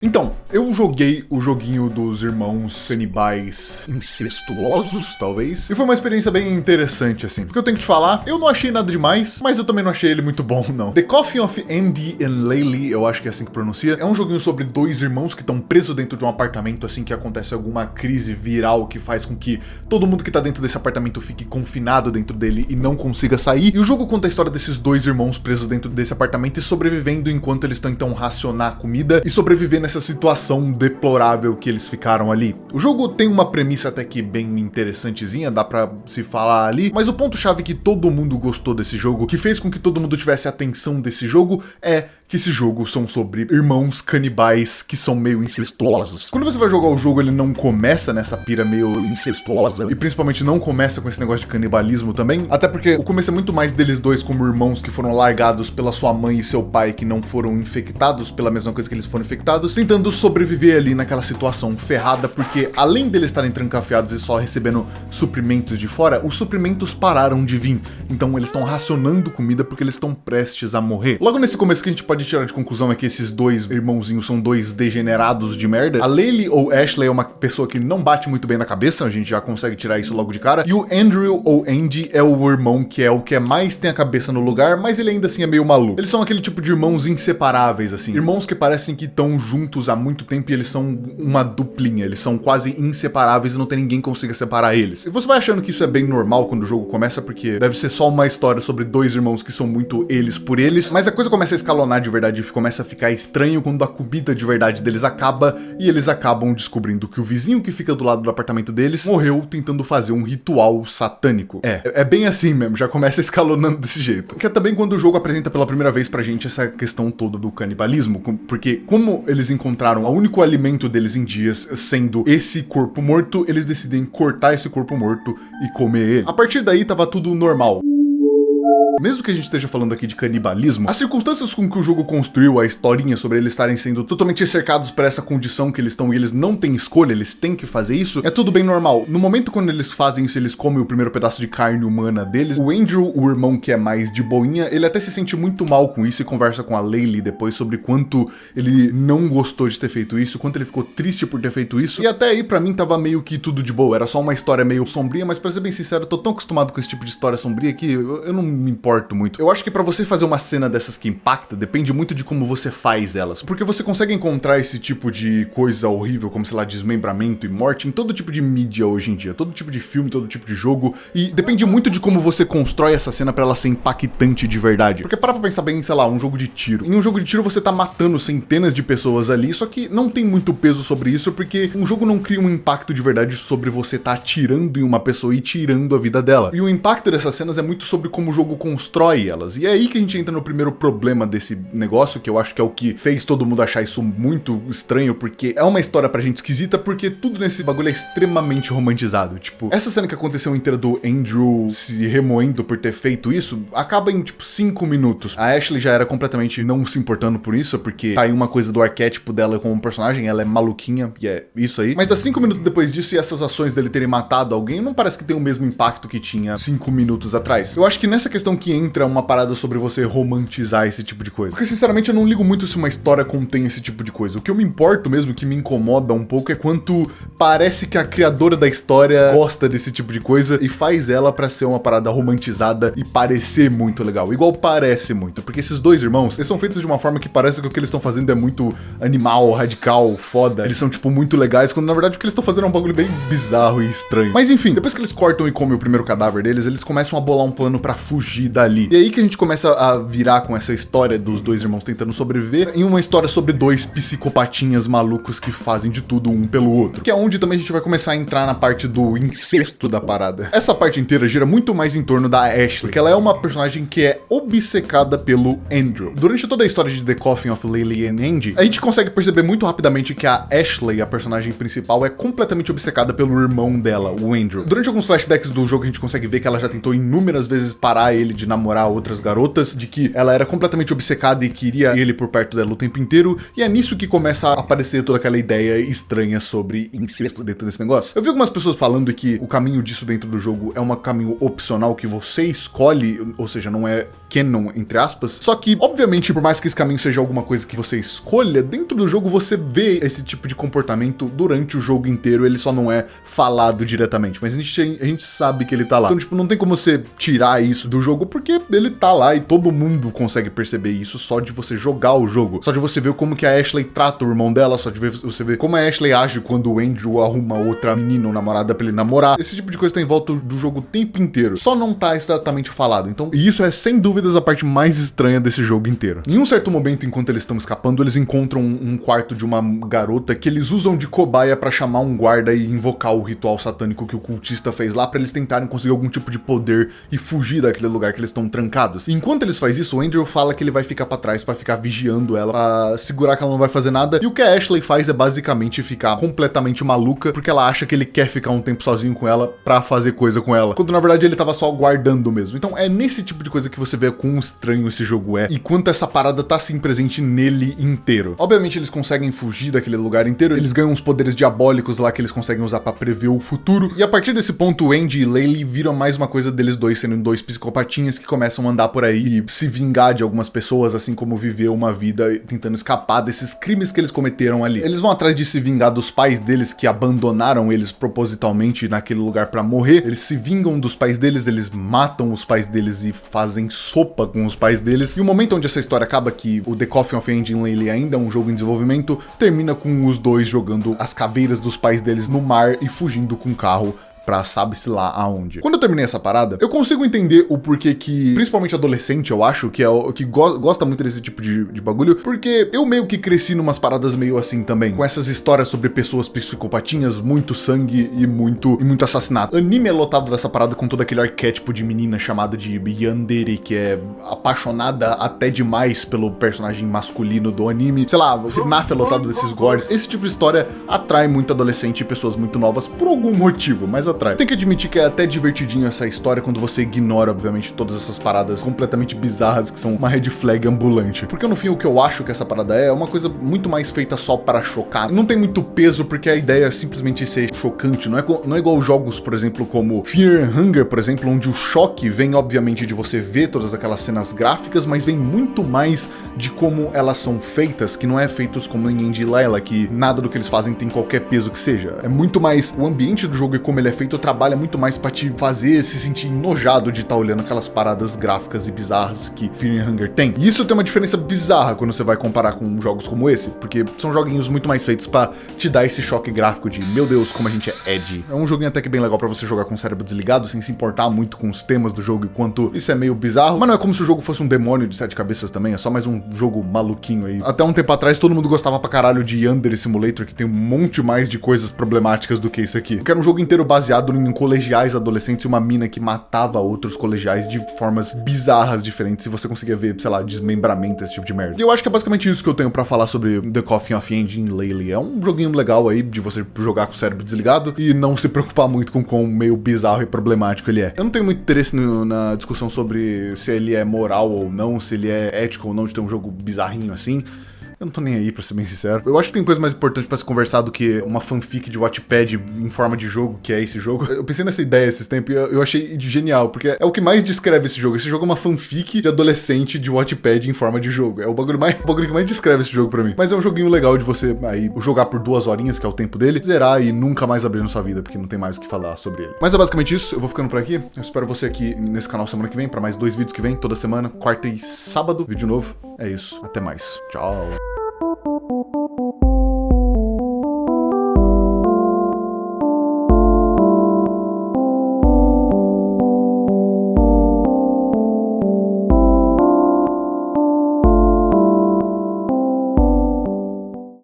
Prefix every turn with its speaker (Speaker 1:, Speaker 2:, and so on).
Speaker 1: Então, eu joguei o joguinho dos irmãos canibais incestuosos, talvez, e foi uma experiência bem interessante, assim, porque eu tenho que te falar, eu não achei nada demais, mas eu também não achei ele muito bom, não. The Coffin of Andy and Laylee, eu acho que é assim que pronuncia, é um joguinho sobre dois irmãos que estão presos dentro de um apartamento, assim que acontece alguma crise viral que faz com que todo mundo que tá dentro desse apartamento fique confinado dentro dele e não consiga sair, e o jogo conta a história desses dois irmãos presos dentro desse apartamento e sobrevivendo enquanto eles tentam racionar comida e sobreviver nessa situação deplorável que eles ficaram ali. O jogo tem uma premissa até que bem interessantezinha, dá pra se falar ali, mas o ponto-chave que todo mundo gostou desse jogo, que fez com que todo mundo tivesse atenção desse jogo, é que esse jogo são sobre irmãos canibais que são meio incestuosos. Quando você vai jogar o jogo, ele não começa nessa pira meio incestuosa, e principalmente não começa com esse negócio de canibalismo também, até porque o começo é muito mais deles dois como irmãos que foram largados pela sua mãe e seu pai, que não foram infectados pela mesma coisa que eles foram infectados, tentando sobreviver ali naquela situação ferrada, porque além deles estarem trancafiados e só recebendo suprimentos de fora, os suprimentos pararam de vir, então eles estão racionando comida porque eles estão prestes a morrer. Logo nesse começo que a gente pode tirar de conclusão é que esses dois irmãozinhos são dois degenerados de merda. A Laylee ou Ashley é uma pessoa que não bate muito bem na cabeça, a gente já consegue tirar isso logo de cara, e o Andrew ou Andy é o irmão que é o que mais tem a cabeça no lugar, mas ele ainda assim é meio maluco. Eles são aquele tipo de irmãos inseparáveis, assim, irmãos que parecem que estão juntos há muito tempo e eles são uma duplinha, eles são quase inseparáveis e não tem ninguém que consiga separar eles. E você vai achando que isso é bem normal quando o jogo começa, porque deve ser só uma história sobre dois irmãos que são muito eles por eles, mas a coisa começa a escalonar de verdade e começa a ficar estranho quando a comida de verdade deles acaba e eles acabam descobrindo que o vizinho que fica do lado do apartamento deles morreu tentando fazer um ritual satânico. É bem assim mesmo, já começa escalonando desse jeito. Que é também quando o jogo apresenta pela primeira vez pra gente essa questão toda do canibalismo, porque como eles encontraram o único alimento deles em dias sendo esse corpo morto, eles decidem cortar esse corpo morto e comer ele. A partir daí tava tudo normal. Mesmo que a gente esteja falando aqui de canibalismo, as circunstâncias com que o jogo construiu a historinha sobre eles estarem sendo totalmente cercados por essa condição que eles estão e eles não têm escolha, eles têm que fazer isso, é tudo bem normal. No momento quando eles fazem isso, eles comem o primeiro pedaço de carne humana deles, o Andrew, o irmão que é mais de boinha, ele até se sente muito mal com isso e conversa com a Laylee depois sobre quanto ele não gostou de ter feito isso, quanto ele ficou triste por ter feito isso, e até aí pra mim tava meio que tudo de boa, era só uma história meio sombria, mas pra ser bem sincero, eu tô tão acostumado com esse tipo de história sombria que eu não me importo muito. Eu acho que pra você fazer uma cena dessas que impacta, depende muito de como você faz elas. Porque você consegue encontrar esse tipo de coisa horrível, como sei lá, desmembramento e morte, em todo tipo de mídia hoje em dia. Todo tipo de filme, todo tipo de jogo. E depende muito de como você constrói essa cena pra ela ser impactante de verdade. Porque para pra pensar bem, sei lá, um jogo de tiro. Em um jogo de tiro você tá matando centenas de pessoas ali, só que não tem muito peso sobre isso, porque um jogo não cria um impacto de verdade sobre você tá atirando em uma pessoa e tirando a vida dela. E o impacto dessas cenas é muito sobre como o jogo constrói elas. E é aí que a gente entra no primeiro problema desse negócio, que eu acho que é o que fez todo mundo achar isso muito estranho, porque é uma história pra gente esquisita, porque tudo nesse bagulho é extremamente romantizado. Tipo, essa cena que aconteceu inteira do Andrew se remoendo por ter feito isso, acaba em, tipo, 5 minutos. A Ashley já era completamente não se importando por isso, porque tá aí uma coisa do arquétipo dela como personagem, ela é maluquinha, e é isso aí. Mas dá 5 minutos depois disso, e essas ações dele terem matado alguém, não parece que tem o mesmo impacto que tinha 5 minutos atrás. Eu acho que nessa questão que entra uma parada sobre você romantizar esse tipo de coisa. Porque, sinceramente, eu não ligo muito se uma história contém esse tipo de coisa. O que eu me importo mesmo, que me incomoda um pouco, é quanto parece que a criadora da história gosta desse tipo de coisa e faz ela pra ser uma parada romantizada e parecer muito legal. Igual parece muito. Porque esses dois irmãos, eles são feitos de uma forma que parece que o que eles estão fazendo é muito animal, radical, foda. Eles são, tipo, muito legais, quando na verdade o que eles estão fazendo é um bagulho bem bizarro e estranho. Mas enfim, depois que eles cortam e comem o primeiro cadáver deles, eles começam a bolar um plano pra fugir dali. E aí que a gente começa a virar com essa história dos dois irmãos tentando sobreviver em uma história sobre dois psicopatinhas malucos que fazem de tudo um pelo outro. Que é onde também a gente vai começar a entrar na parte do incesto da parada. Essa parte inteira gira muito mais em torno da Ashley, porque ela é uma personagem que é obcecada pelo Andrew. Durante toda a história de The Coffin of Laylee and Andy, a gente consegue perceber muito rapidamente que a Ashley, a personagem principal, é completamente obcecada pelo irmão dela, o Andrew. Durante alguns flashbacks do jogo a gente consegue ver que ela já tentou inúmeras vezes parar ele de namorar outras garotas, de que ela era completamente obcecada e queria ele por perto dela o tempo inteiro, e é nisso que começa a aparecer toda aquela ideia estranha sobre incesto dentro desse negócio. Eu vi algumas pessoas falando que o caminho disso dentro do jogo é um caminho opcional que você escolhe, ou seja, não é canon, entre aspas, só que, obviamente, por mais que esse caminho seja alguma coisa que você escolha, dentro do jogo você vê esse tipo de comportamento durante o jogo inteiro, ele só não é falado diretamente, mas a gente sabe que ele tá lá. Então, tipo, não tem como você tirar isso do jogo, porque ele tá lá e todo mundo consegue perceber isso só de você jogar o jogo, só de você ver como que a Ashley trata o irmão dela, só de você ver como a Ashley age quando o Andrew arruma outra menina ou namorada pra ele namorar. Esse tipo de coisa tá em volta do jogo o tempo inteiro, só não tá exatamente falado. Então, e isso é sem dúvidas a parte mais estranha desse jogo inteiro. Em um certo momento, enquanto eles estão escapando, eles encontram um quarto de uma garota que eles usam de cobaia pra chamar um guarda e invocar o ritual satânico que o cultista fez lá, pra eles tentarem conseguir algum tipo de poder e fugir daquele lugar que eles estão trancados. E enquanto eles fazem isso, o Andrew fala que ele vai ficar pra trás pra ficar vigiando ela, pra segurar que ela não vai fazer nada, e o que a Ashley faz é basicamente ficar completamente maluca, porque ela acha que ele quer ficar um tempo sozinho com ela pra fazer coisa com ela, quando na verdade ele tava só guardando mesmo. Então é nesse tipo de coisa que você vê quão estranho esse jogo é, e quanto essa parada tá assim presente nele inteiro. Obviamente eles conseguem fugir daquele lugar inteiro, eles ganham uns poderes diabólicos lá que eles conseguem usar pra prever o futuro, e a partir desse ponto o Andy e Laylee viram mais uma coisa deles dois sendo dois psicopatinhas que começam a andar por aí e se vingar de algumas pessoas, assim como viver uma vida tentando escapar desses crimes que eles cometeram ali. Eles vão atrás de se vingar dos pais deles que abandonaram eles propositalmente naquele lugar pra morrer. Eles se vingam dos pais deles, eles matam os pais deles e fazem sopa com os pais deles. E o momento onde essa história acaba, que o The Coffin of Andy and Laylee ainda é um jogo em desenvolvimento, termina com os dois jogando as caveiras dos pais deles no mar e fugindo com o carro pra sabe-se lá aonde. Quando eu terminei essa parada, eu consigo entender o porquê que, principalmente adolescente, eu acho, que é o que gosta muito desse tipo de bagulho, porque eu meio que cresci numas paradas meio assim também, com essas histórias sobre pessoas psicopatinhas, muito sangue e muito assassinato. Anime é lotado dessa parada com todo aquele arquétipo de menina chamada de yandere, que é apaixonada até demais pelo personagem masculino do anime. Sei lá, o FNAF é lotado desses gores. Esse tipo de história atrai muito adolescente e pessoas muito novas por algum motivo, mas atrai. Tem que admitir que é até divertidinho essa história quando você ignora, obviamente, todas essas paradas completamente bizarras que são uma red flag ambulante. Porque no fim o que eu acho que essa parada é uma coisa muito mais feita só para chocar. Não tem muito peso porque a ideia é simplesmente ser chocante. Não é igual jogos, por exemplo, como Fear and Hunger, por exemplo, onde o choque vem, obviamente, de você ver todas aquelas cenas gráficas, mas vem muito mais de como elas são feitas, que não é feitos como em Andy e Layla, que nada do que eles fazem tem qualquer peso que seja. É muito mais o ambiente do jogo e como ele é feito trabalha muito mais pra te fazer se sentir enojado de estar olhando aquelas paradas gráficas e bizarras que Fear and Hunger tem. E isso tem uma diferença bizarra quando você vai comparar com jogos como esse, porque são joguinhos muito mais feitos pra te dar esse choque gráfico de, meu Deus, como a gente é edgy. É um joguinho até que bem legal pra você jogar com o cérebro desligado, sem se importar muito com os temas do jogo e quanto isso é meio bizarro, mas não é como se o jogo fosse um demônio de 7 cabeças também, é só mais um jogo maluquinho aí. Até um tempo atrás todo mundo gostava pra caralho de Yandere Simulator, que tem um monte mais de coisas problemáticas do que isso aqui. Que era um jogo inteiro baseado em colegiais adolescentes e uma mina que matava outros colegiais de formas bizarras diferentes, e você conseguia ver, sei lá, desmembramento, esse tipo de merda. E eu acho que é basicamente isso que eu tenho pra falar sobre The Coffin of Andy and Laylee. É um joguinho legal aí de você jogar com o cérebro desligado e não se preocupar muito com quão meio bizarro e problemático ele é. Eu não tenho muito interesse na discussão sobre se ele é moral ou não, se ele é ético ou não de ter um jogo bizarrinho assim. Eu não tô nem aí, pra ser bem sincero. Eu acho que tem coisa mais importante pra se conversar do que uma fanfic de Wattpad em forma de jogo, que é esse jogo. Eu pensei nessa ideia esses tempos e eu achei genial, porque é o que mais descreve esse jogo. Esse jogo é uma fanfic de adolescente de Wattpad em forma de jogo. É o bagulho que mais descreve esse jogo pra mim. Mas é um joguinho legal de você aí jogar por 2 horinhas, que é o tempo dele, zerar e nunca mais abrir na sua vida, porque não tem mais o que falar sobre ele. Mas é basicamente isso. Eu vou ficando por aqui. Eu espero você aqui nesse canal semana que vem, pra mais 2 vídeos que vem, toda semana, quarta e sábado, vídeo novo. É isso. Até mais. Tchau.